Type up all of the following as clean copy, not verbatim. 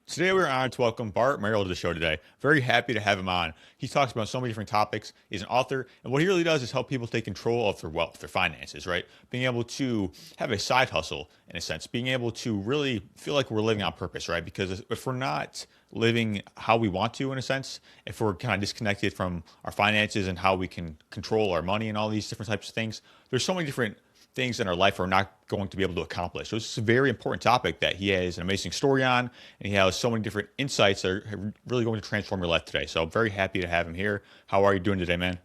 Today we're honored to welcome Bart Merrell to the show today. Very happy to have him on. He talks about so many different topics. He's an author, and what he really does is help people take control of their wealth, their finances, right? Being able to have a side hustle in a sense, being able to really feel like we're living on purpose, right? Because if we're not living how we want to in a sense, if we're kind of disconnected from our finances and how we can control our money and all these different types of things, there's so many different things in our life we're not going to be able to accomplish. So it's a very important topic that he has an amazing story on, and he has so many different insights that are really going to transform your life today. So I'm very happy to have him here. How are you doing today, man?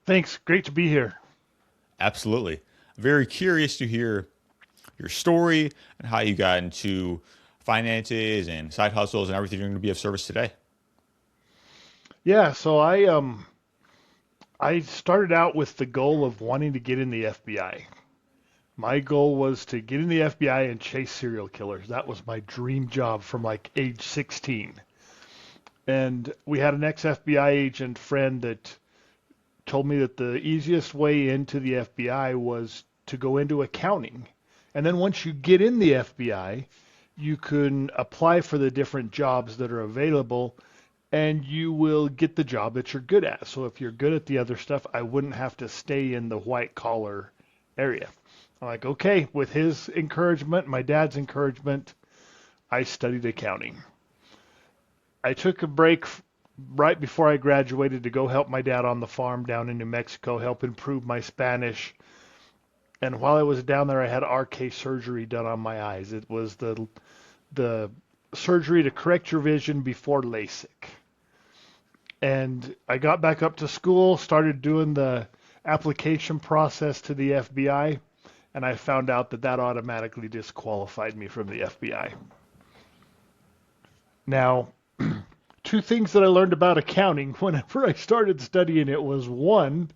Thanks. Great to be here. Absolutely. Very curious to hear your story and how you got into finances and side hustles and everything you're going to be of service today. Yeah, so I started out with the goal of wanting to get in the FBI. My goal was to get in the FBI and chase serial killers. That was my dream job from like age 16. And we had an ex-FBI agent friend that told me that the easiest way into the FBI was to go into accounting. And then once you get in the FBI, you can apply for the different jobs that are available and you will get the job that you're good at. So if you're good at the other stuff, I wouldn't have to stay in the white collar area. I'm like, okay, with his encouragement, my dad's encouragement, I studied accounting. I took a break right before I graduated to go help my dad on the farm down in New Mexico, help improve my Spanish. And while I was down there, I had RK surgery done on my eyes. It was the surgery to correct your vision before LASIK. And I got back up to school, started doing the application process to the FBI, and I found out that that automatically disqualified me from the FBI. Now, two things that I learned about accounting whenever I started studying it was one,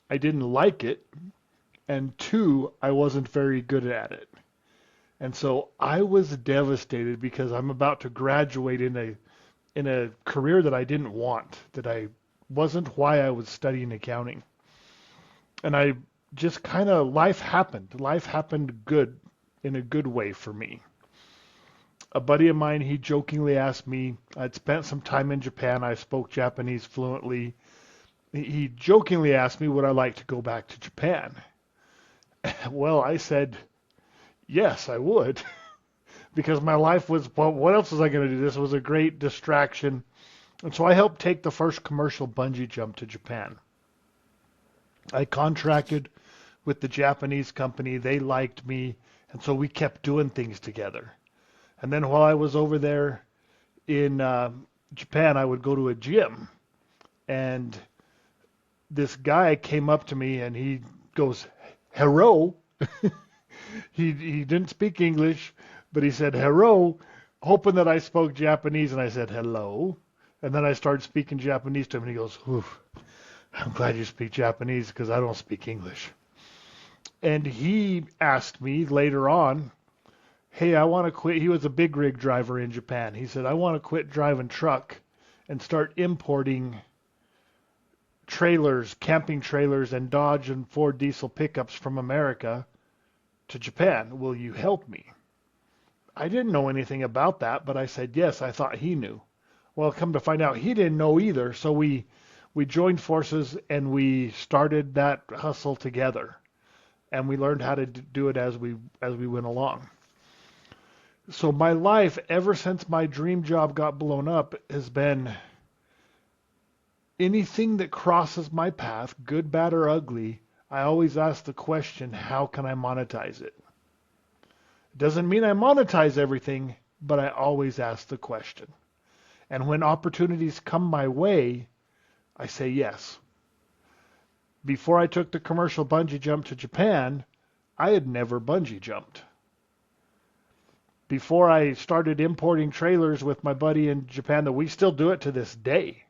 I didn't like it, and two, I wasn't very good at it. And so I was devastated because I'm about to graduate in a career that I didn't want, that I wasn't why I was studying accounting. And I just kind of life happened. Life happened good in a good way for me. A buddy of mine, he jokingly asked me, I'd spent some time in Japan, I spoke Japanese fluently. He jokingly asked me would I like to go back to Japan. Well, I said, yes, I would. Because my life was, well, what else was I going to do? This was a great distraction. And so I helped take the first commercial bungee jump to Japan. I contracted with the Japanese company. They liked me. And so we kept doing things together. And then while I was over there in Japan, I would go to a gym. And this guy came up to me and he goes, hello. He didn't speak English, but he said hello, hoping that I spoke Japanese, and I said hello. And then I started speaking Japanese to him, and he goes, oof, I'm glad you speak Japanese because I don't speak English. And he asked me later on, hey, I want to quit. He was a big rig driver in Japan. He said, I want to quit driving truck and start importing trailers, camping trailers, and Dodge and Ford diesel pickups from America to Japan. Will you help me? I didn't know anything about that, but I said yes. I thought he knew. Well, come to find out, he didn't know either. So we joined forces and we started that hustle together, and we learned how to do it as we went along. So my life, ever since my dream job got blown up, has been anything that crosses my path, good, bad, or ugly. I always ask the question, how can I monetize it? Doesn't mean I monetize everything, but I always ask the question. And when opportunities come my way, I say yes. Before I took the commercial bungee jump to Japan, I had never bungee jumped. Before I started importing trailers with my buddy in Japan, that we still do it to this day.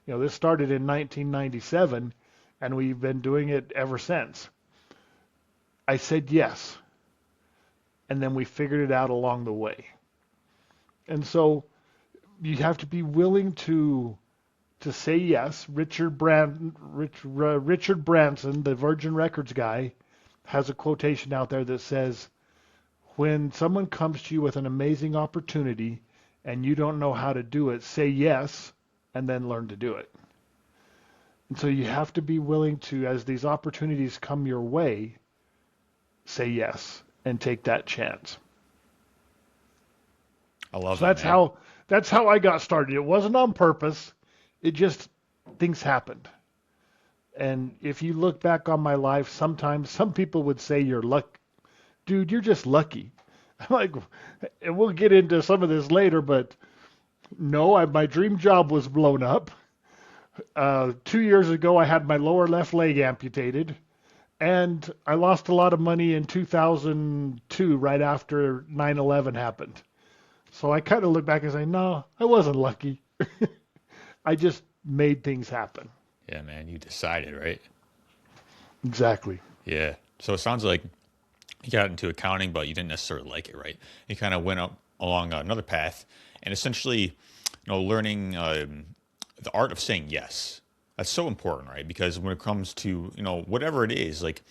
This started in 1997, and we've been doing it ever since. I said yes. And then we figured it out along the way. And so you have to be willing to say yes. Richard Branson, the Virgin Records guy, has a quotation out there that says, when someone comes to you with an amazing opportunity and you don't know how to do it, say yes and then learn to do it. And so you have to be willing to, as these opportunities come your way, say yes and take that chance. I love So that, man. that's how I got started. It wasn't on purpose. It just things happened. And if you look back on my life, sometimes some people would say you're luck, dude, you're just lucky. I'm like, and we'll get into some of this later, but no, my dream job was blown up. 2 years ago, I had my lower left leg amputated, and I lost a lot of money in 2002, right after 9/11 happened. So I kind of look back and say, no, I wasn't lucky. I just made things happen. Yeah, man, you decided, right? Exactly. Yeah. So it sounds like you got into accounting, but you didn't necessarily like it, right? You kind of went up along another path, and essentially, learning the art of saying yes. That's so important, right? Because when it comes to whatever it is, like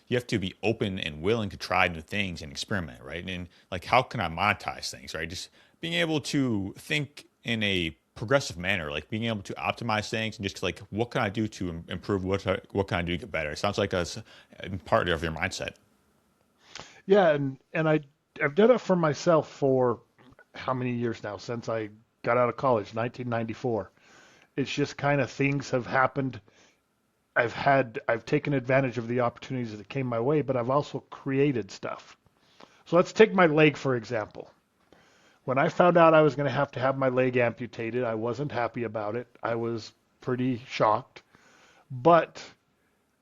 you have to be open and willing to try new things and experiment, right? And like, how can I monetize things, right? Just being able to think in a progressive manner, like being able to optimize things and just like, what can I do to improve? What can I do to get better? It sounds like a part of your mindset. Yeah, and I've done it for myself for how many years now? Since I got out of college, 1994. It's just kind of things have happened. I've taken advantage of the opportunities that came my way, but I've also created stuff. So let's take my leg, for example. When I found out I was going to have my leg amputated, I wasn't happy about it. I was pretty shocked. But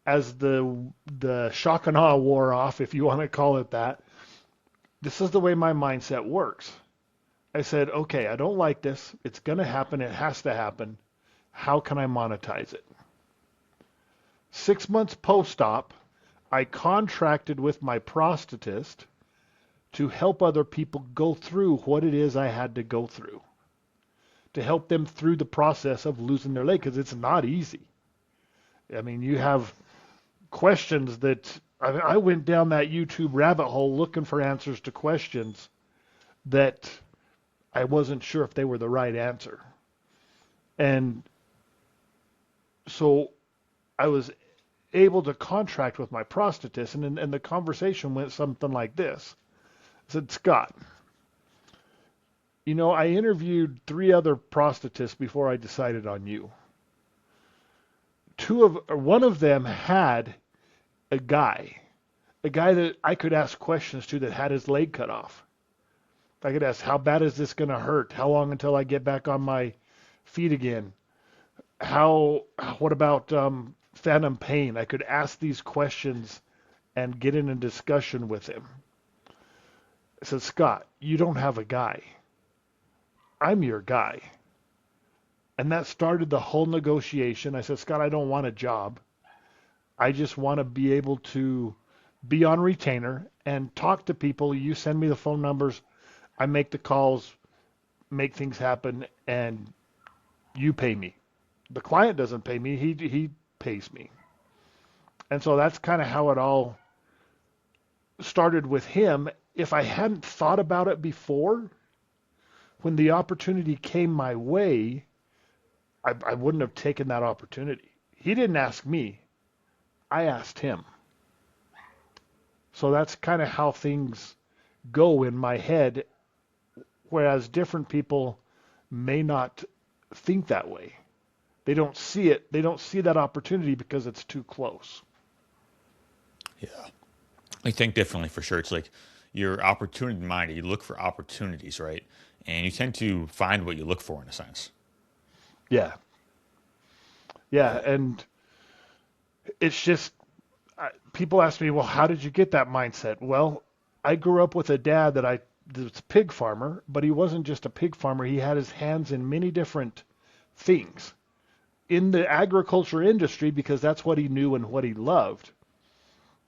as the shock and awe wore off, if you want to call it that, this is the way my mindset works. I said, okay, I don't like this. It's going to happen. It has to happen. How can I monetize it? 6 months post-op, I contracted with my prosthetist to help other people go through what it is I had to go through, to help them through the process of losing their leg, because it's not easy. I mean, you have questions that I went down that YouTube rabbit hole looking for answers to questions that I wasn't sure if they were the right answer. And so I was able to contract with my prosthetist, and the conversation went something like this. I said, Scott, I interviewed 3 other prosthetists before I decided on you. One of them had a guy that I could ask questions to that had his leg cut off. I could ask, how bad is this going to hurt? How long until I get back on my feet again? What about phantom pain? I could ask these questions and get in a discussion with him. I said, Scott, you don't have a guy. I'm your guy. And that started the whole negotiation. I said, Scott, I don't want a job. I just want to be able to be on retainer and talk to people. You send me the phone numbers. I make the calls, make things happen, and you pay me. The client doesn't pay me. He pays me. And so that's kind of how it all started with him. If I hadn't thought about it before, when the opportunity came my way, I wouldn't have taken that opportunity. He didn't ask me. I asked him. So that's kind of how things go in my head, whereas different people may not think that way. They don't see it. They don't see that opportunity because it's too close. Yeah. I think differently for sure. It's like you're opportunity minded. You look for opportunities, right? And you tend to find what you look for in a sense. Yeah. Yeah. And it's just, people ask me, well, how did you get that mindset? Well, I grew up with a dad that was a pig farmer, but he wasn't just a pig farmer. He had his hands in many different things in the agriculture industry because that's what he knew and what he loved.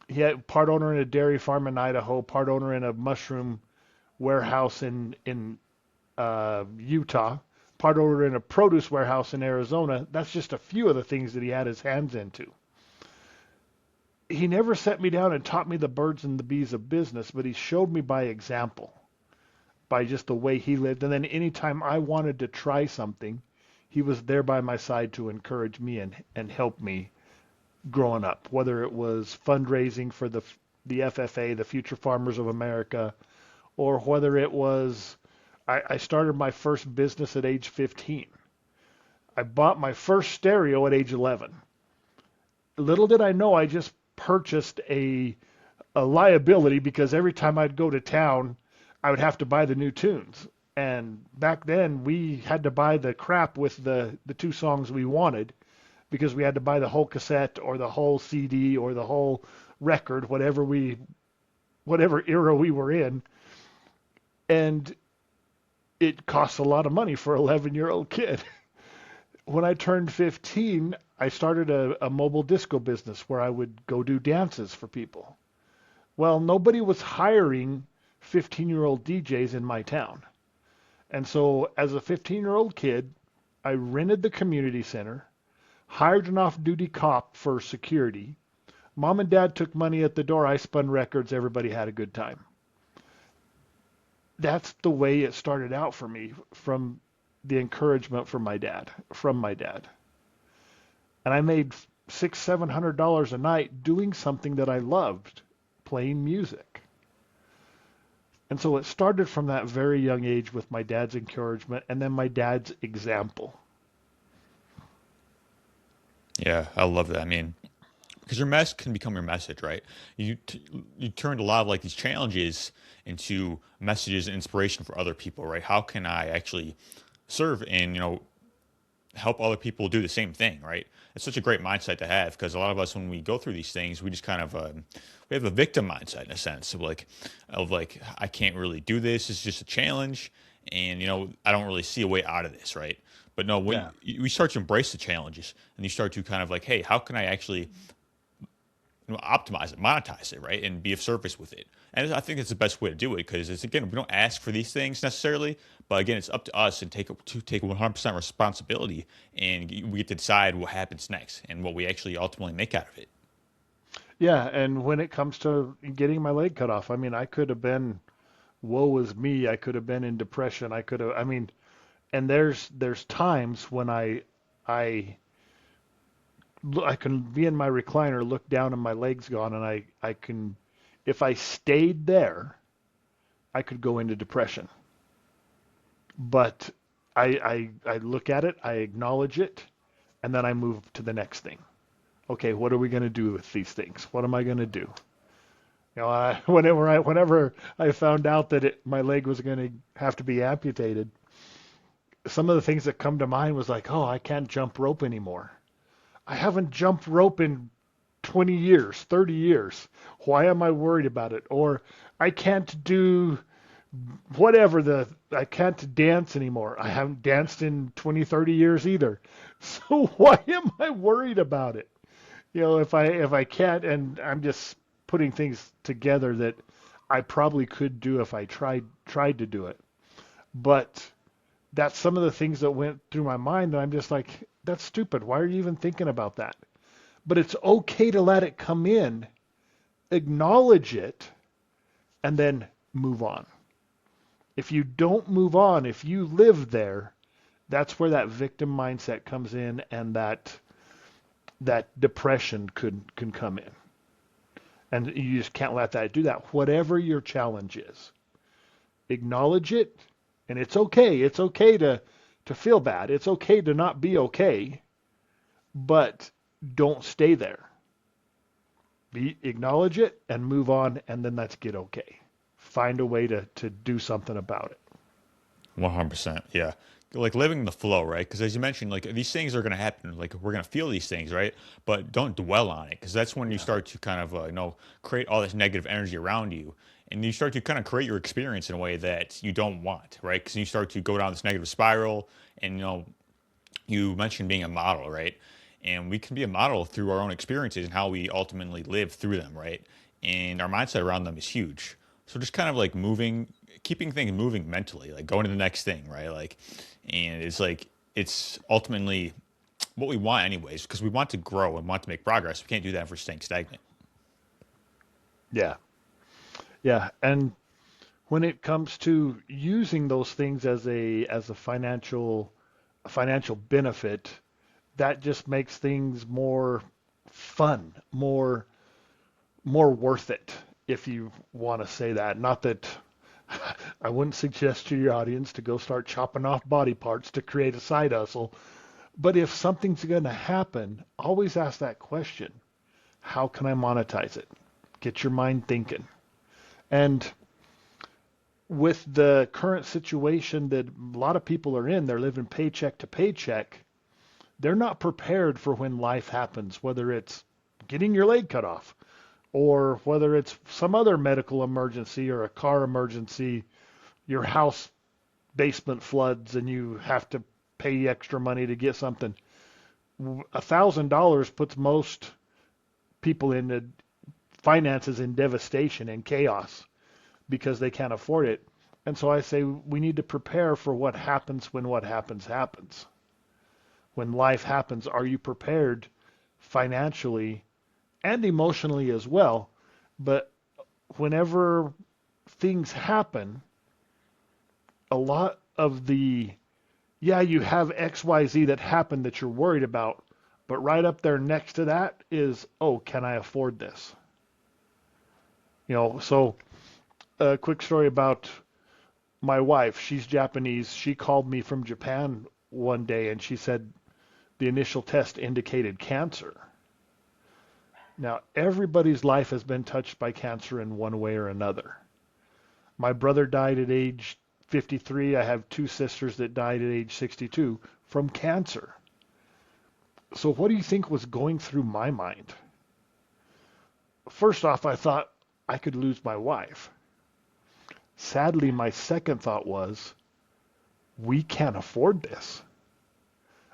He had part owner in a dairy farm in Idaho, part owner in a mushroom warehouse in Utah, part owner in a produce warehouse in Arizona. That's just a few of the things that he had his hands into. He never set me down and taught me the birds and the bees of business, but he showed me by example. by just the way he lived. And then anytime I wanted to try something, he was there by my side to encourage me and help me growing up, whether it was fundraising for the FFA, the Future Farmers of America, or whether it was I started my first business at age 15. I bought my first stereo at age 11. Little did I know I just purchased a liability because every time I'd go to town, I would have to buy the new tunes. And back then, we had to buy the crap with the two songs we wanted because we had to buy the whole cassette or the whole CD or the whole record, whatever era we were in. And it costs a lot of money for an 11-year-old kid. When I turned 15, I started a mobile disco business where I would go do dances for people. Well, nobody was hiring 15-year-old DJs in my town. And so as a 15-year-old kid, I rented the community center, hired an off-duty cop for security. Mom and dad took money at the door. I spun records. Everybody had a good time. That's the way it started out for me from the encouragement from my dad. And I made $600-700 a night doing something that I loved, playing music. And so it started from that very young age with my dad's encouragement and then my dad's example. Yeah, I love that. I mean, because your mess can become your message, right? You turned a lot of like these challenges into messages and inspiration for other people, right? How can I actually serve and help other people do the same thing, right? It's such a great mindset to have because a lot of us, when we go through these things, we just kind of we have a victim mindset in a sense of like I can't really do this. It's just a challenge, and I don't really see a way out of this, right? But no, when Yeah. we start to embrace the challenges and you start to kind of like, hey, how can I actually optimize it, monetize it, right, and be of service with it. And I think it's the best way to do it because it's again we don't ask for these things necessarily, but again it's up to us and take 100% responsibility, and we get to decide what happens next and what we actually ultimately make out of it. Yeah, and when it comes to getting my leg cut off, I mean, I could have been, woe is me. I could have been in depression. I mean, and there's times when I I can be in my recliner, look down, and my leg's gone, and I can, if I stayed there, I could go into depression. But I look at it, I acknowledge it, and then I move to the next thing. Okay, what are we going to do with these things? What am I going to do? Whenever I found out that my leg was going to have to be amputated, some of the things that come to mind was like, oh, I can't jump rope anymore. I haven't jumped rope in 20 years, 30 years. Why am I worried about it? Or I can't do I can't dance anymore. I haven't danced in 20, 30 years either. So why am I worried about it? If I can't, and I'm just putting things together that I probably could do if I tried to do it. But that's some of the things that went through my mind that I'm just like, that's stupid. Why are you even thinking about that? But it's okay to let it come in, acknowledge it, and then move on. If you don't move on, if you live there, that's where that victim mindset comes in, and that depression can come in. And you just can't let that do that. Whatever your challenge is, acknowledge it, and it's okay. It's okay to feel bad. It's okay to not be okay, but don't stay there. Acknowledge it and move on, and then let's get okay. Find a way to do something about it. 100%, yeah. Like living the flow, right? Because as you mentioned, like these things are going to happen. Like we're going to feel these things, right? But don't dwell on it because that's when you Yeah. start to kind of create all this negative energy around you, and you start to kind of create your experience in a way that you don't want, right? Because you start to go down this negative spiral, and you mentioned being a model, right? And we can be a model through our own experiences and how we ultimately live through them, right? And our mindset around them is huge. So just kind of like moving, keeping things moving mentally, like going to the next thing, right? And it's ultimately what we want anyways, because we want to grow and want to make progress. We can't do that if we're staying stagnant. Yeah. Yeah. And when it comes to using those things as a financial benefit, that just makes things more fun, more worth it, if you want to say that. Not that I wouldn't suggest to your audience to go start chopping off body parts to create a side hustle, but if something's going to happen, always ask that question. How can I monetize it? Get your mind thinking. And with the current situation that a lot of people are in, they're living paycheck to paycheck. They're not prepared for when life happens, whether it's getting your leg cut off or whether it's some other medical emergency or a car emergency, your house basement floods and you have to pay extra money to get something. $1,000 puts most people in the finances in devastation and chaos because they can't afford it. And so I say we need to prepare for what happens when what happens happens. When life happens, are you prepared financially and emotionally as well? But whenever things happen, a lot of yeah, you have XYZ that happened that you're worried about, but right up there next to that is, oh, can I afford this? So a quick story about my wife. She's Japanese. She called me from Japan one day and she said the initial test indicated cancer. Now, everybody's life has been touched by cancer in one way or another. My brother died at age 53. I have two sisters that died at age 62 from cancer. So what do you think was going through my mind? First off, I thought I could lose my wife. Sadly, my second thought was, we can't afford this.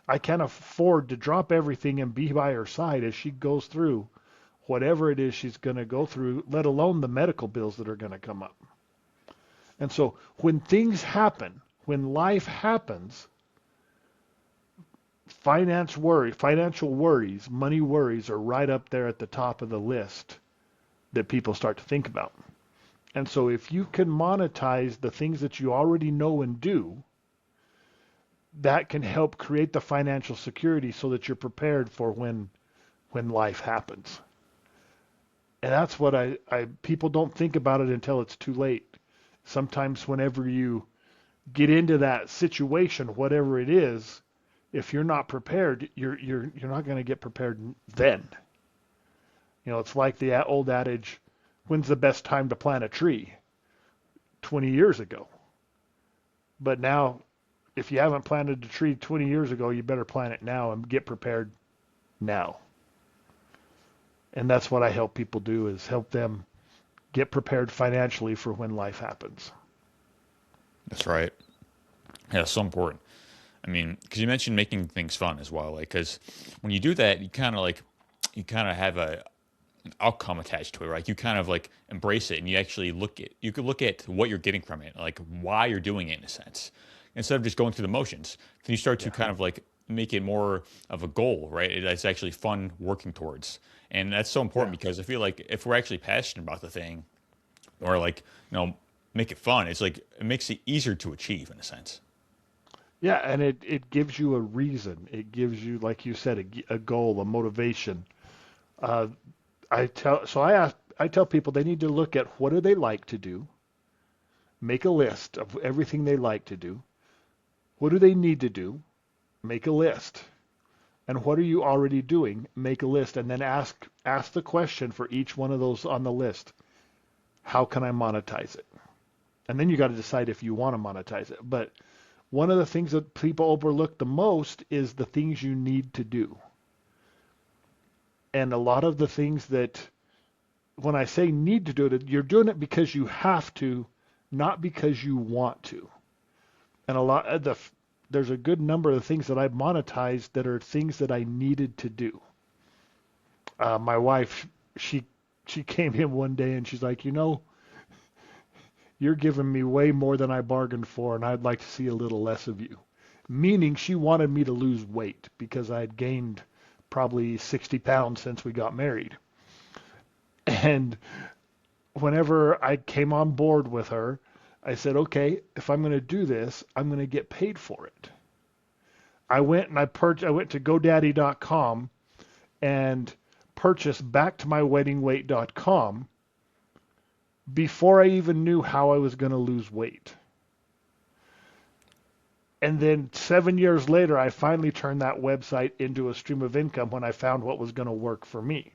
I can't afford to drop everything and be by her side as she goes through whatever it is she's going to go through, let alone the medical bills that are going to come up. And so when things happen, when life happens, financial worries, money worries are right up there at the top of the list that people start to think about. And so if you can monetize the things that you already know and do, that can help create the financial security so that you're prepared for when life happens. And that's what people don't think about it until it's too late. Sometimes whenever you get into that situation, whatever it is, if you're not prepared, you're not going to get prepared then. It's like the old adage, when's the best time to plant a tree? 20 years ago. But now, if you haven't planted a tree 20 years ago, you better plant it now and get prepared now. And that's what I help people do, is help them get prepared financially for when life happens. That's right. Yeah, so important. I mean, because you mentioned making things fun as well. Like, because when you do that, you kind of have an outcome attached to it, right? You kind of like embrace it, and you could look at what you're getting from it, like why you're doing it in a sense, instead of just going through the motions. Then you start to kind of like make it more of a goal, right? It's actually fun working towards, and that's so important because I feel like if we're actually passionate about the thing, or like make it fun, it's like it makes it easier to achieve in a sense. Yeah, and it gives you a reason. It gives you, like you said, a goal, a motivation. Uh, I tell people they need to look at what do they like to do, make a list of everything they like to do. What do they need to do? Make a list. And what are you already doing? Make a list, and then ask the question for each one of those on the list. How can I monetize it? And then you got to decide if you want to monetize it. But one of the things that people overlook the most is the things you need to do. And a lot of the things that, when I say need to do it, you're doing it because you have to, not because you want to. And there's a good number of the things that I've monetized that are things that I needed to do. My wife, she came in one day and she's like, you're giving me way more than I bargained for, and I'd like to see a little less of you. Meaning she wanted me to lose weight because I had gained probably 60 pounds since we got married. And whenever I came on board with her, I said, okay, if I'm going to do this, I'm going to get paid for it. I went and I went to GoDaddy.com and purchased back to myweddingweight.com before I even knew how I was going to lose weight. And then 7 years later, I finally turned that website into a stream of income when I found what was going to work for me.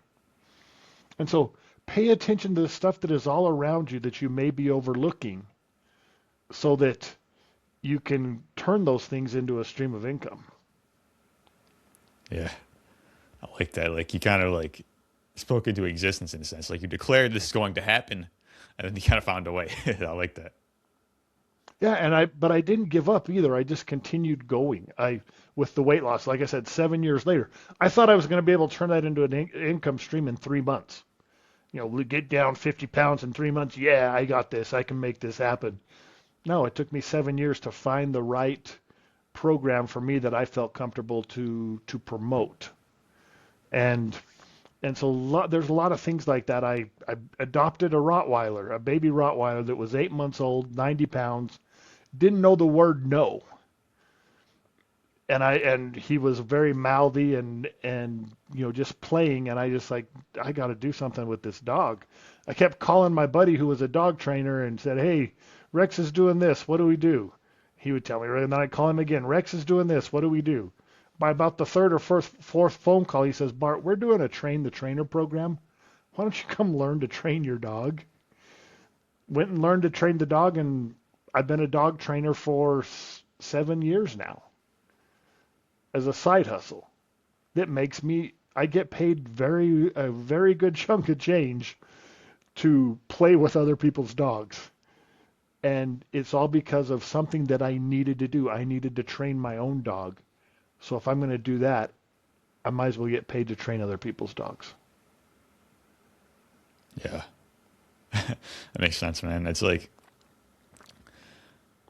And so pay attention to the stuff that is all around you that you may be overlooking so that you can turn those things into a stream of income. Yeah, I like that. Like you kind of like spoke into existence in a sense. Like you declared this is going to happen, and then you kind of found a way. I like that. Yeah, but I didn't give up either. I just continued going. With the weight loss, like I said, 7 years later, I thought I was going to be able to turn that into an income stream in 3 months. Get down 50 pounds in 3 months. Yeah, I got this. I can make this happen. No, it took me 7 years to find the right program for me that I felt comfortable to promote. And and so there's a lot of things like that. I adopted a baby Rottweiler that was 8 months old, 90 pounds, didn't know the word no. And he was very mouthy and just playing, and I just like, I got to do something with this dog. I kept calling my buddy who was a dog trainer and said, hey, Rex is doing this, what do we do? He would tell me, and then I'd call him again, Rex is doing this, what do we do? By about the third or fourth phone call, he says, Bart, we're doing a train the trainer program. Why don't you come learn to train your dog? Went and learned to train the dog, and I've been a dog trainer for 7 years now as a side hustle. That makes me, I get paid a very good chunk of change to play with other people's dogs. And it's all because of something that I needed to do. I needed to train my own dog. So if I'm going to do that, I might as well get paid to train other people's dogs. Yeah, that makes sense, man. It's like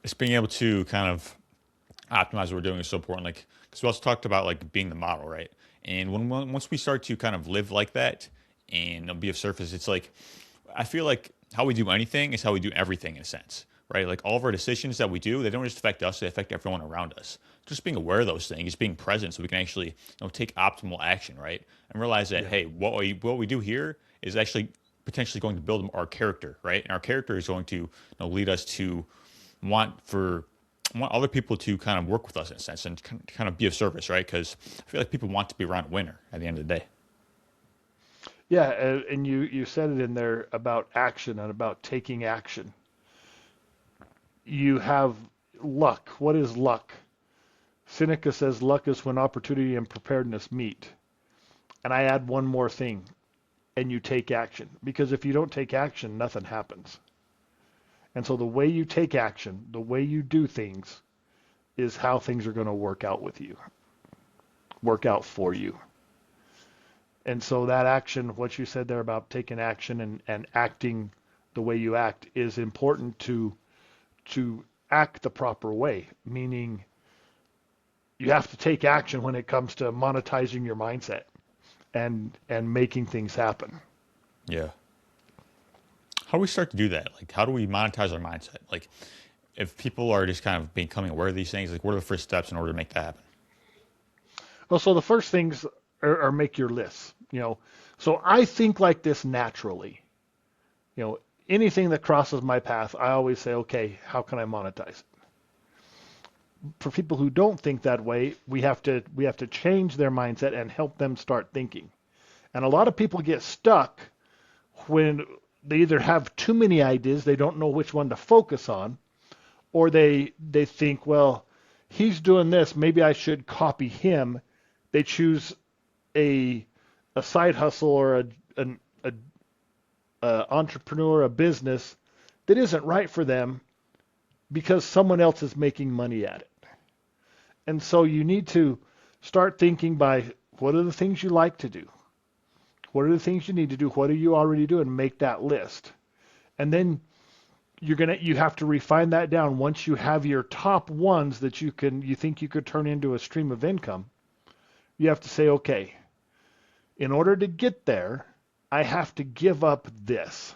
it's being able to kind of optimize what we're doing is so important. Like, because we also talked about like being the model, right? And once we start to kind of live like that and be of surface, it's like I feel like how we do anything is how we do everything in a sense, right? Like all of our decisions that we do, they don't just affect us; they affect everyone around us. Just being aware of those things, being present, so we can actually take optimal action, right? And realize that hey, what we do here is actually potentially going to build our character, right? And our character is going to lead us to want for want other people to kind of work with us in a sense and kind of be of service, right? Because I feel like people want to be around a winner at the end of the day. Yeah, and you said it in there about action and about taking action. You have luck. What is luck? Seneca says luck is when opportunity and preparedness meet. And I add one more thing, and you take action. Because if you don't take action, nothing happens. And so the way you take action, the way you do things, is how things are going to work out with you, work out for you. And so that action, what you said there about taking action and acting the way you act, is important to act the proper way, meaning you have to take action when it comes to monetizing your mindset and making things happen. Yeah. How do we start to do that? Like, how do we monetize our mindset? Like, if people are just kind of becoming aware of these things, like, what are the first steps in order to make that happen? Well, so the first things are make your lists. So I think like this naturally. Anything that crosses my path, I always say, okay, how can I monetize it? For people who don't think that way, we have to change their mindset and help them start thinking. And a lot of people get stuck when they either have too many ideas, they don't know which one to focus on, or they think, well, he's doing this, maybe I should copy him. They choose a side hustle or an entrepreneur, a business that isn't right for them because someone else is making money at it. And so you need to start thinking by what are the things you like to do? What are the things you need to do? What are you already doing? Make that list. And then you have to refine that down. Once you have your top ones that you think you could turn into a stream of income, you have to say, okay, in order to get there, I have to give up this.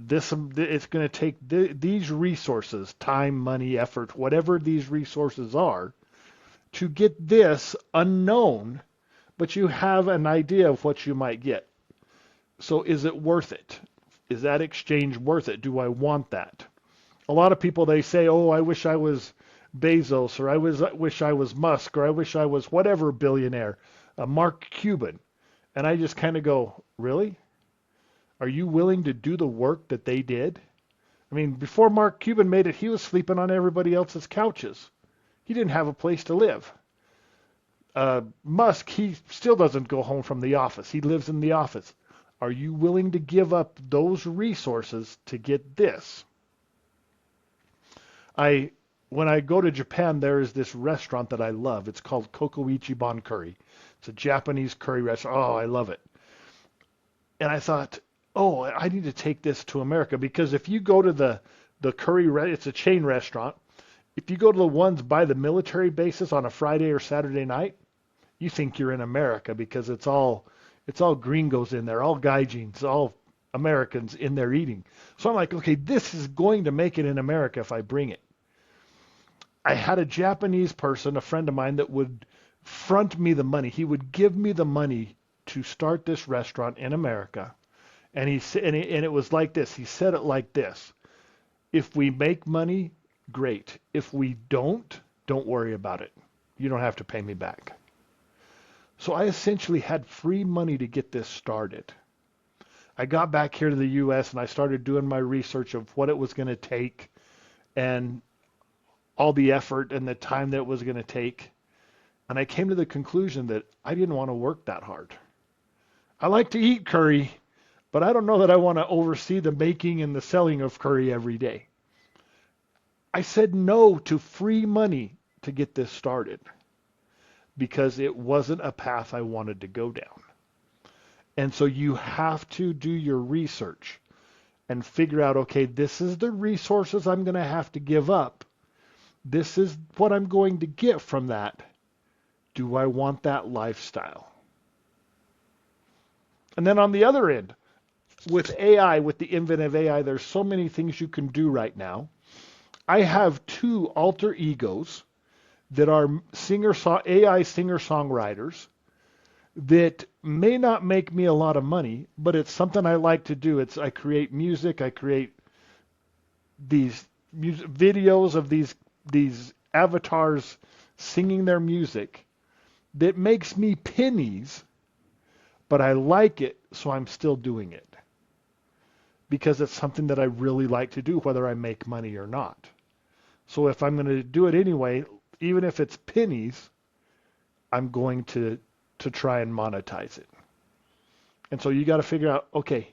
it's going to take these resources, time, money, effort, whatever these resources are, to get this unknown, but you have an idea of what you might get. So is it worth it? Is that exchange worth it? Do I want that? A lot of people, they say, oh, I wish I was Bezos, or I wish I was Musk, or I wish I was whatever billionaire, Mark Cuban. And I just kind of go, really? Are you willing to do the work that they did? I mean, before Mark Cuban made it, he was sleeping on everybody else's couches. He didn't have a place to live. Musk, he still doesn't go home from the office. He lives in the office. Are you willing to give up those resources to get this? When I go to Japan, there is this restaurant that I love. It's called Kokoichi Bon Curry. It's a Japanese curry restaurant. Oh, I love it. And I thought, oh, I need to take this to America, because if you go to the curry, it's a chain restaurant. If you go to the ones by the military bases on a Friday or Saturday night, you think you're in America, because it's all gringos in there, all gaijins, all Americans in there eating. So I'm like, okay, this is going to make it in America if I bring it. I had a Japanese person, a friend of mine, that would front me the money. He would give me the money to start this restaurant in America. And it was like this. He said it like this: if we make money, great. If we don't worry about it. You don't have to pay me back. So I essentially had free money to get this started. I got back here to the U.S. and I started doing my research of what it was going to take and all the effort and the time that it was going to take. And I came to the conclusion that I didn't want to work that hard. I like to eat curry, but I don't know that I want to oversee the making and the selling of curry every day. I said no to free money to get this started because it wasn't a path I wanted to go down. And so you have to do your research and figure out, okay, this is the resources I'm going to have to give up. This is what I'm going to get from that. Do I want that lifestyle? And then on the other end, with AI, with the advent of AI, there's so many things you can do right now. I have 2 alter egos that are AI singer-songwriters that may not make me a lot of money, but it's something I like to do. I create music. I create these videos of these avatars singing their music that makes me pennies, but I like it, so I'm still doing it because it's something that I really like to do, whether I make money or not. So if I'm going to do it anyway, even if it's pennies, I'm going to try and monetize it. And so you got to figure out, okay,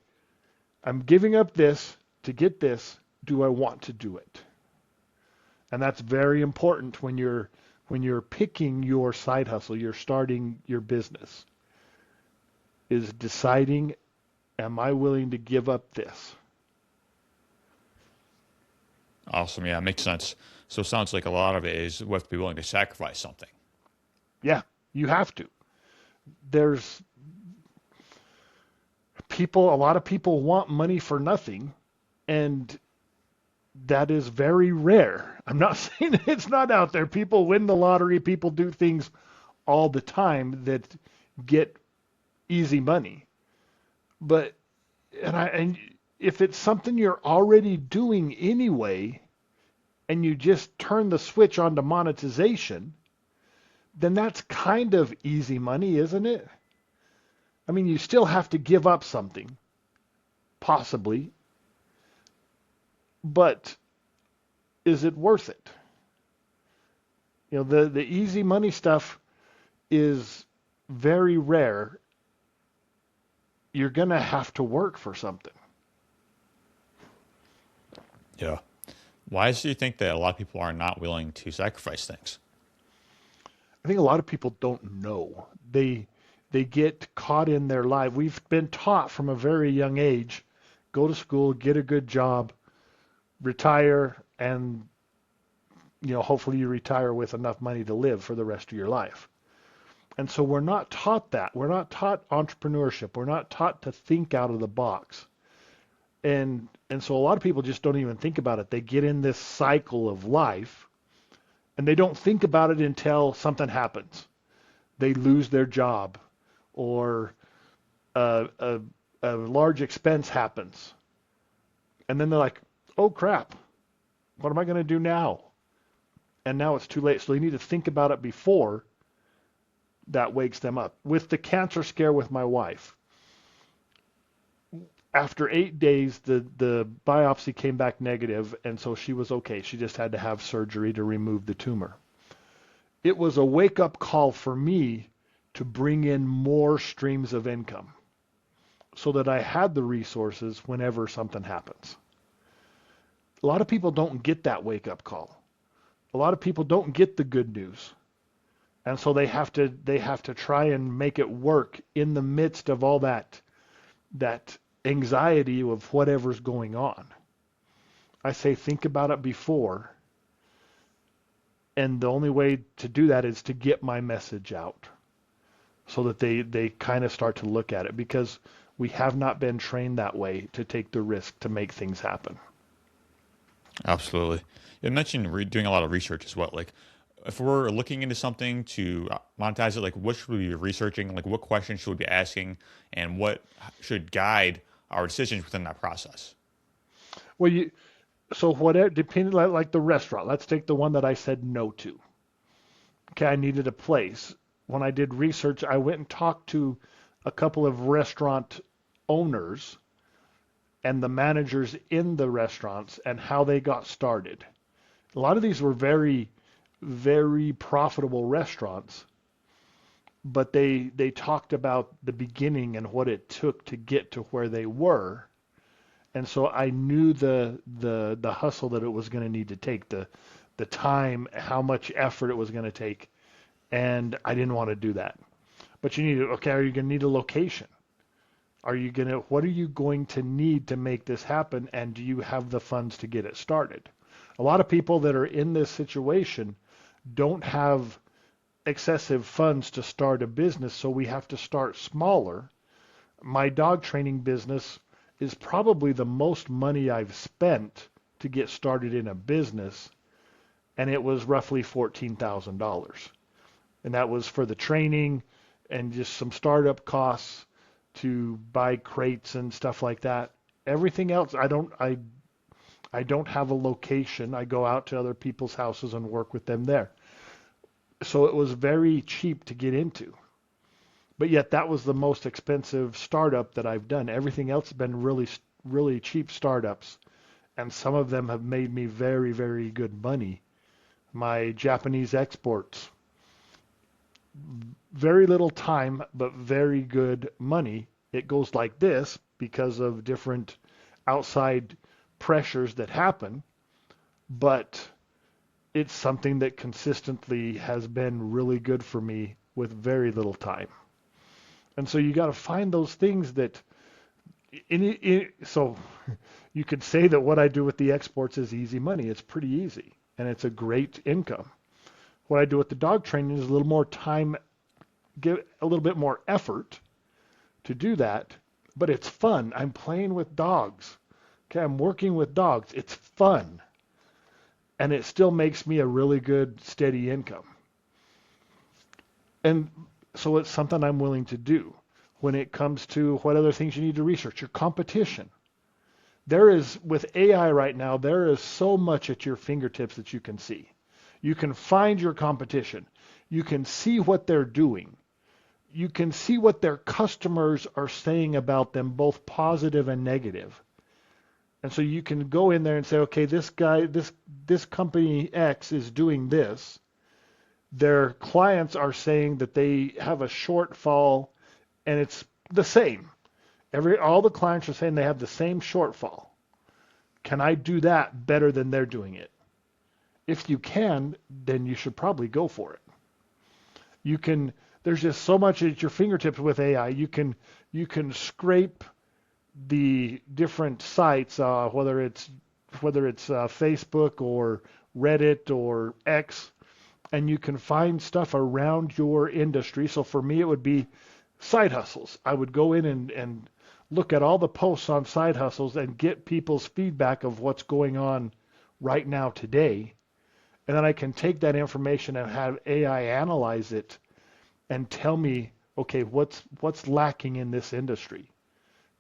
I'm giving up this to get this. Do I want to do it? And that's very important when you're picking your side hustle, you're starting your business, is deciding, am I willing to give up this? Awesome. Yeah, makes sense. So it sounds like a lot of it is we have to be willing to sacrifice something. Yeah, you have to. There's a lot of people want money for nothing, and that is very rare. I'm not saying it's not out there. People win the lottery, people do things all the time that get easy money. But and if it's something you're already doing anyway, and you just turn the switch on to monetization, then that's kind of easy money, isn't it? I mean, you still have to give up something, possibly, but is it worth it? You know, the easy money stuff is very rare. You're going to have to work for something. Yeah. Why do you think that a lot of people are not willing to sacrifice things? I think a lot of people don't know. They get caught in their life. We've been taught from a very young age, go to school, get a good job, retire, and hopefully you retire with enough money to live for the rest of your life. And so we're not taught that. We're not taught entrepreneurship. We're not taught to think out of the box. And so a lot of people just don't even think about it. They get in this cycle of life and they don't think about it until something happens. They lose their job, or a large expense happens. And then they're like, oh crap, what am I going to do now? And now it's too late. So they need to think about it before that wakes them up. With the cancer scare with my wife, after 8 days, the biopsy came back negative, and so she was okay. She just had to have surgery to remove the tumor. It was a wake-up call for me to bring in more streams of income so that I had the resources whenever something happens. A lot of people don't get that wake-up call. A lot of people don't get the good news. And so they have to try and make it work in the midst of all that anxiety of whatever's going on. I say think about it before, and the only way to do that is to get my message out so that they kind of start to look at it, because we have not been trained that way to take the risk to make things happen. Absolutely. You mentioned doing a lot of research as well. Like, if we're looking into something to monetize it, like what should we be researching? Like, what questions should we be asking, and what should guide our decisions within that process? Well, so whatever, depending, like the restaurant, let's take the one that I said no to. Okay, I needed a place. When I did research, I went and talked to a couple of restaurant owners and the managers in the restaurants and how they got started. A lot of these were very, very profitable restaurants, but they talked about the beginning and what it took to get to where they were. And so I knew the hustle that it was going to need to take, the time, how much effort it was going to take, and I didn't want to do that. But you need, okay, are you going to need a location? What are you going to need to make this happen, and do you have the funds to get it started? A lot of people that are in this situation don't have excessive funds to start a business, so we have to start smaller. My dog training business is probably the most money I've spent to get started in a business, and it was roughly $14,000. And that was for the training and just some startup costs to buy crates and stuff like that. Everything else, I don't have a location. I go out to other people's houses and work with them there. So it was very cheap to get into. But yet that was the most expensive startup that I've done. Everything else has been really, really cheap startups. And some of them have made me very, very good money. My Japanese exports, very little time, but very good money. It goes like this because of different outside pressures that happen, but it's something that consistently has been really good for me with very little time. And so you got to find those things that, so you could say that what I do with the exports is easy money. It's pretty easy, and it's a great income. What I do with the dog training is a little more time, give a little bit more effort to do that, but it's fun. I'm playing with dogs. Okay, I'm working with dogs. It's fun. And it still makes me a really good, steady income. And so it's something I'm willing to do. When it comes to what other things you need to research, your competition. There is, with AI right now, there is so much at your fingertips that you can see. You can find your competition. You can see what they're doing. You can see what their customers are saying about them, both positive and negative. And so you can go in there and say, okay, this guy, this company X is doing this. Their clients are saying that they have a shortfall, and it's the same. All the clients are saying they have the same shortfall. Can I do that better than they're doing it? If you can, then you should probably go for it. There's just so much at your fingertips with AI. You can scrape the different sites, whether it's Facebook or Reddit or X, and you can find stuff around your industry. So for me, it would be side hustles. I would go in and look at all the posts on side hustles and get people's feedback of what's going on right now today. And then I can take that information and have AI analyze it and tell me, okay, what's lacking in this industry?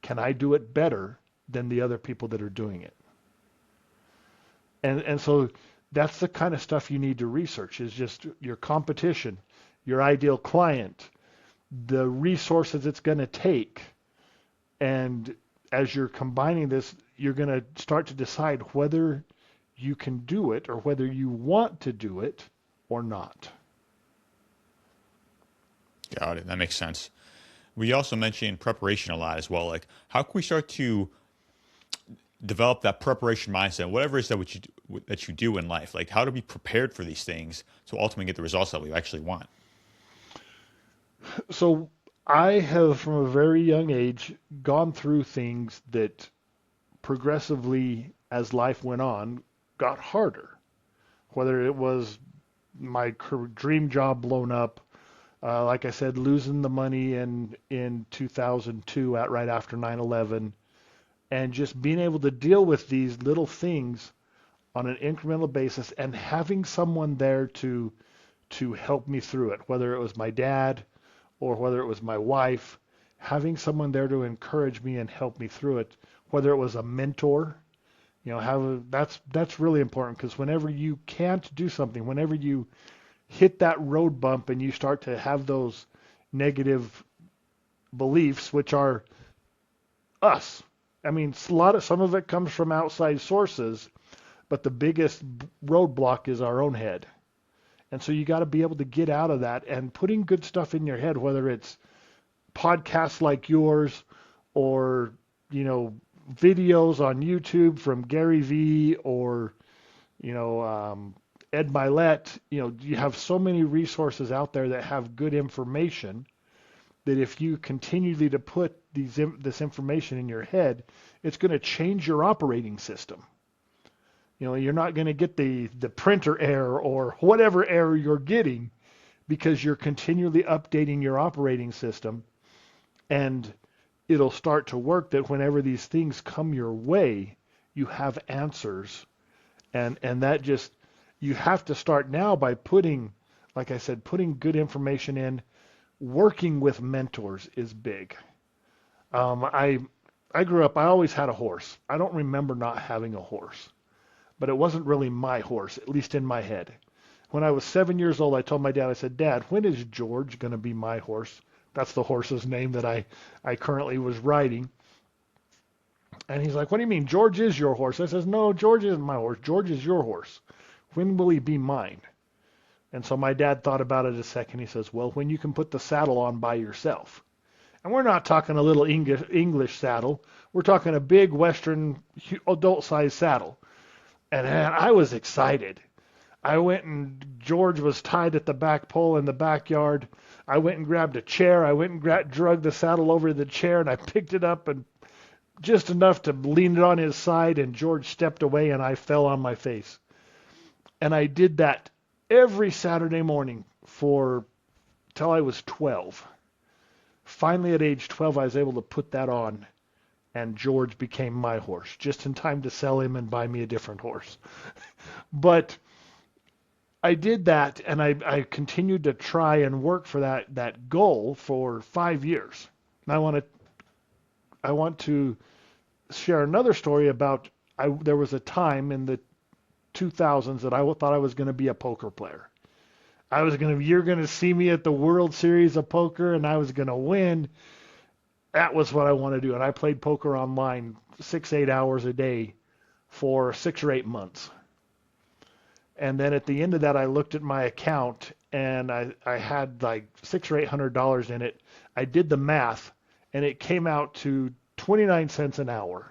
Can I do it better than the other people that are doing it? And so that's the kind of stuff you need to research, is just your competition, your ideal client, the resources it's going to take. And as you're combining this, you're going to start to decide whether you can do it or whether you want to do it or not. Got it. That makes sense. We also mentioned preparation a lot as well. Like, how can we start to develop that preparation mindset, whatever it is that you do in life? Like, how to be prepared for these things to ultimately get the results that we actually want? So I have, from a very young age, gone through things that progressively, as life went on, got harder. Whether it was my dream job blown up, like I said, losing the money in 2002 right after 9/11, and just being able to deal with these little things on an incremental basis and having someone there to help me through it, whether it was my dad or whether it was my wife, having someone there to encourage me and help me through it, whether it was a mentor, that's really important, because whenever you can't do something, whenever you hit that road bump and you start to have those negative beliefs, which are us. I mean, some of it comes from outside sources, but the biggest roadblock is our own head. And so you got to be able to get out of that, and putting good stuff in your head, whether it's podcasts like yours or, videos on YouTube from Gary Vee or, Ed Milet. You have so many resources out there that have good information that if you continually to put this information in your head, it's going to change your operating system. You're not going to get the printer error or whatever error you're getting, because you're continually updating your operating system, and it'll start to work that whenever these things come your way, you have answers. And that just, you have to start now by putting, like I said, putting good information in. Working with mentors is big. I grew up, I always had a horse. I don't remember not having a horse, but it wasn't really my horse, at least in my head. When I was 7 years old, I told my dad, I said, Dad, when is George going to be my horse? That's the horse's name that I currently was riding. And he's like, what do you mean? George is your horse? I says, no, George isn't my horse. George is your horse. When will he be mine? And so my dad thought about it a second. He says, well, when you can put the saddle on by yourself. And we're not talking a little English saddle. We're talking a big Western adult-sized saddle. And man, I was excited. I went, and George was tied at the back pole in the backyard. I went and grabbed a chair. I went and dragged the saddle over to the chair, and I picked it up and just enough to lean it on his side, and George stepped away, and I fell on my face. And I did that every Saturday morning till I was 12. Finally, at age 12, I was able to put that on, and George became my horse, just in time to sell him and buy me a different horse. But I did that, and I continued to try and work for that goal for 5 years. And I want to share another story about, there was a time in the 2000s that I thought I was going to be a poker player. You're going to see me at the World Series of Poker, and I was going to win. That was what I wanted to do. And I played poker online 6-8 hours a day for 6 or 8 months. And then at the end of that, I looked at my account, and I had like $600 or $800 in it. I did the math, and it came out to 29 cents an hour.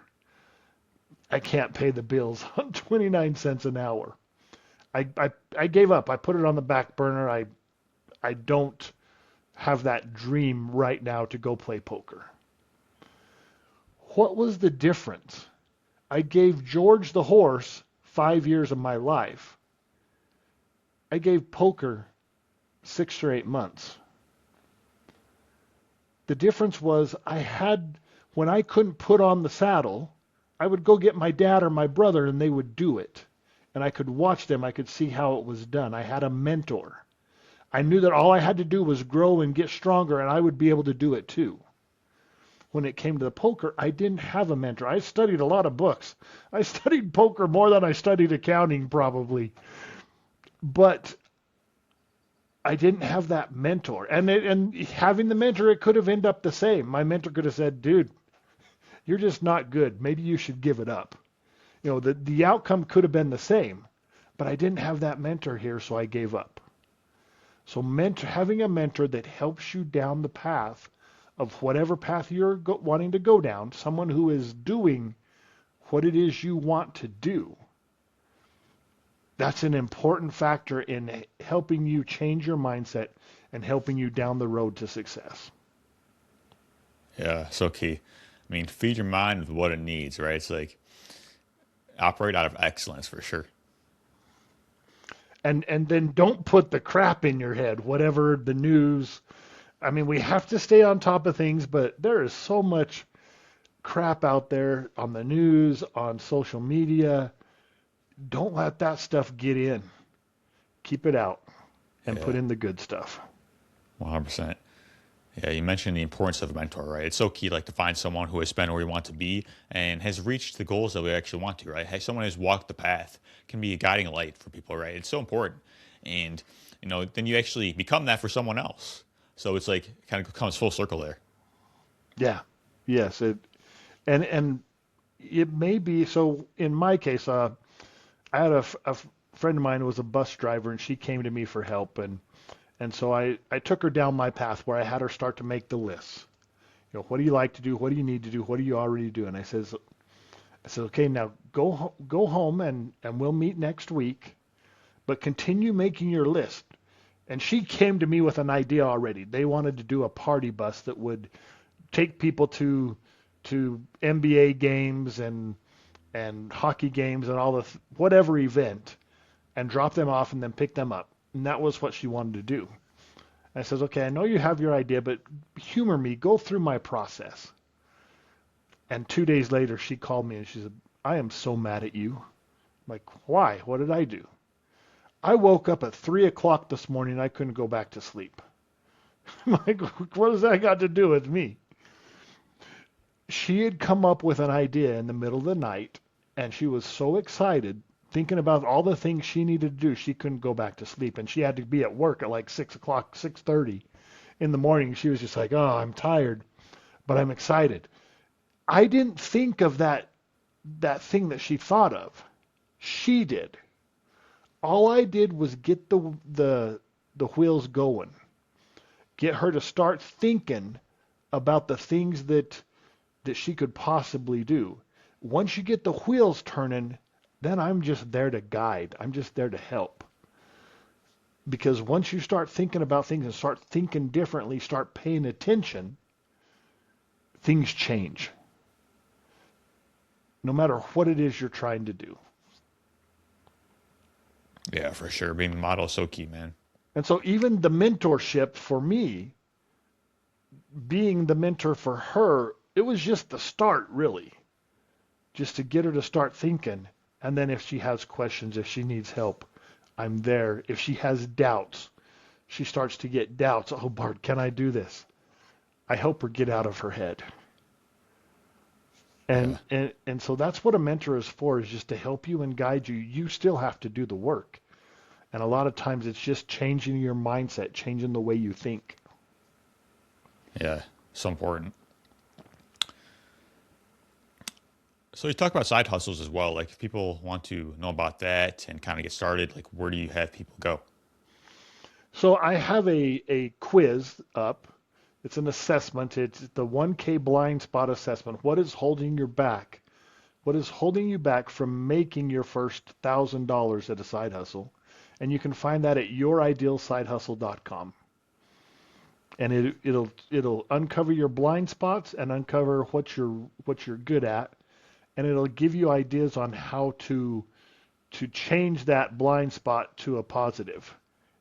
I can't pay the bills on 29 cents an hour. I gave up. I put it on the back burner. I don't have that dream right now to go play poker. What was the difference? I gave George the horse 5 years of my life. I gave poker 6 or 8 months. The difference was when I couldn't put on the saddle, I would go get my dad or my brother and they would do it. And I could watch them. I could see how it was done. I had a mentor. I knew that all I had to do was grow and get stronger and I would be able to do it too. When it came to the poker, I didn't have a mentor. I studied a lot of books. I studied poker more than I studied accounting probably. But I didn't have that mentor. And having the mentor, it could have ended up the same. My mentor could have said, dude, you're just not good. Maybe you should give it up. The outcome could have been the same, but I didn't have that mentor here, so I gave up. So having a mentor that helps you down the path of whatever path you're wanting to go down, someone who is doing what it is you want to do, that's an important factor in helping you change your mindset and helping you down the road to success. Yeah, so key. I mean, feed your mind with what it needs, right? It's like operate out of excellence for sure. And then don't put the crap in your head, whatever the news. I mean, we have to stay on top of things, but there is so much crap out there on the news, on social media. Don't let that stuff get in. Keep it out and put Yeah, in the good stuff. 100%. Yeah, you mentioned the importance of a mentor, right? It's so key, like to find someone who has been where you want to be and has reached the goals that we actually want to, right? Hey, someone who's walked the path can be a guiding light for people, right? It's so important, and then you actually become that for someone else. So it's like it kind of comes full circle there. Yeah. Yes. And it may be so. In my case, I had a friend of mine who was a bus driver, and she came to me for help, and so I took her down my path where I had her start to make the lists. What do you like to do? What do you need to do? What do you already do? And I said, okay, now go home and we'll meet next week, but continue making your list. And she came to me with an idea already. They wanted to do a party bus that would take people to NBA games and hockey games and all whatever event and drop them off and then pick them up. And that was what she wanted to do. I says, okay, I know you have your idea, but humor me. Go through my process. And 2 days later, she called me and she said, I am so mad at you. I'm like, why? What did I do? I woke up at 3 o'clock this morning and I couldn't go back to sleep. I'm like, what does that got to do with me? She had come up with an idea in the middle of the night, and she was so excited, thinking about all the things she needed to do, she couldn't go back to sleep. And she had to be at work at like 6 o'clock, 6:30 in the morning. She was just like, oh, I'm tired, but I'm excited. I didn't think of that thing that she thought of. She did. All I did was get the wheels going, get her to start thinking about the things that she could possibly do. Once you get the wheels turning, then I'm just there to guide. I'm just there to help. Because once you start thinking about things and start thinking differently, start paying attention, things change. No matter what it is you're trying to do. Yeah, for sure. Being the model is so key, man. And so even the mentorship for me, being the mentor for her, it was just the start, really. Just to get her to start thinking. And then if she has questions, if she needs help, I'm there. If she has doubts, she starts to get doubts. Oh, Bart, can I do this? I help her get out of her head. Yeah, And so that's what a mentor is for, is just to help you and guide you. You still have to do the work. And a lot of times it's just changing your mindset, changing the way you think. yeah, so important. So you talk about side hustles as well. Like if people want to know about that and kind of get started, like where do you have people go? So I have a quiz up. It's an assessment. It's the 1K blind spot assessment. What is holding you back? What is holding you back from making your first $1,000 at a side hustle? And you can find that at youridealsidehustle.com. And it'll uncover your blind spots and uncover what you're good at, and it'll give you ideas on how to change that blind spot to a positive.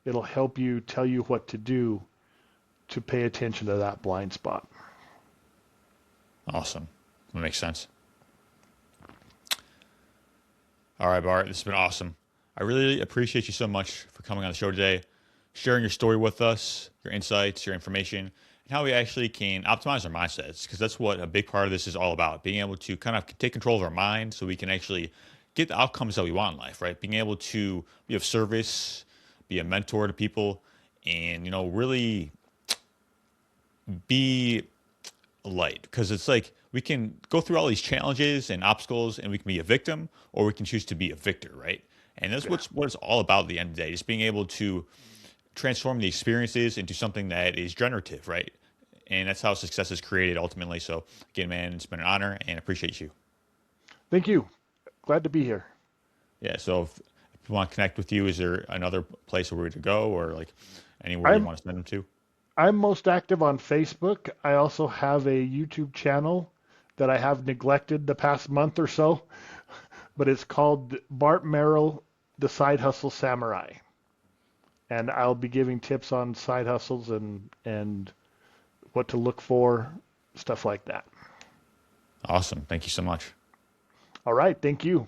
It'll help you, tell you what to do to pay attention to that blind spot. Awesome. That makes sense. All right, Bart, this has been awesome. I really appreciate you so much for coming on the show today, sharing your story with us, your insights, your information, and how we actually can optimize our mindsets. Because that's what a big part of this is all about, being able to kind of take control of our mind so we can actually get the outcomes that we want in life, right? Being able to be of service, be a mentor to people, and, really be light, because it's like we can go through all these challenges and obstacles and we can be a victim, or we can choose to be a victor, right? And that's Yeah. what it's all about at the end of the day, just being able to transform the experiences into something that is generative, right? And that's how success is created ultimately. So again, man, it's been an honor and appreciate you. Thank you. Glad to be here. Yeah, so if you want to connect with you, is there another place where we to go, or like anywhere you I'm want to send them to? I'm most active on Facebook. I also have a YouTube channel that I have neglected the past month or so, but it's called Bart Merrell, the Side Hustle Samurai. And I'll be giving tips on side hustles and what to look for, stuff like that. Awesome, thank you so much. All right, thank you.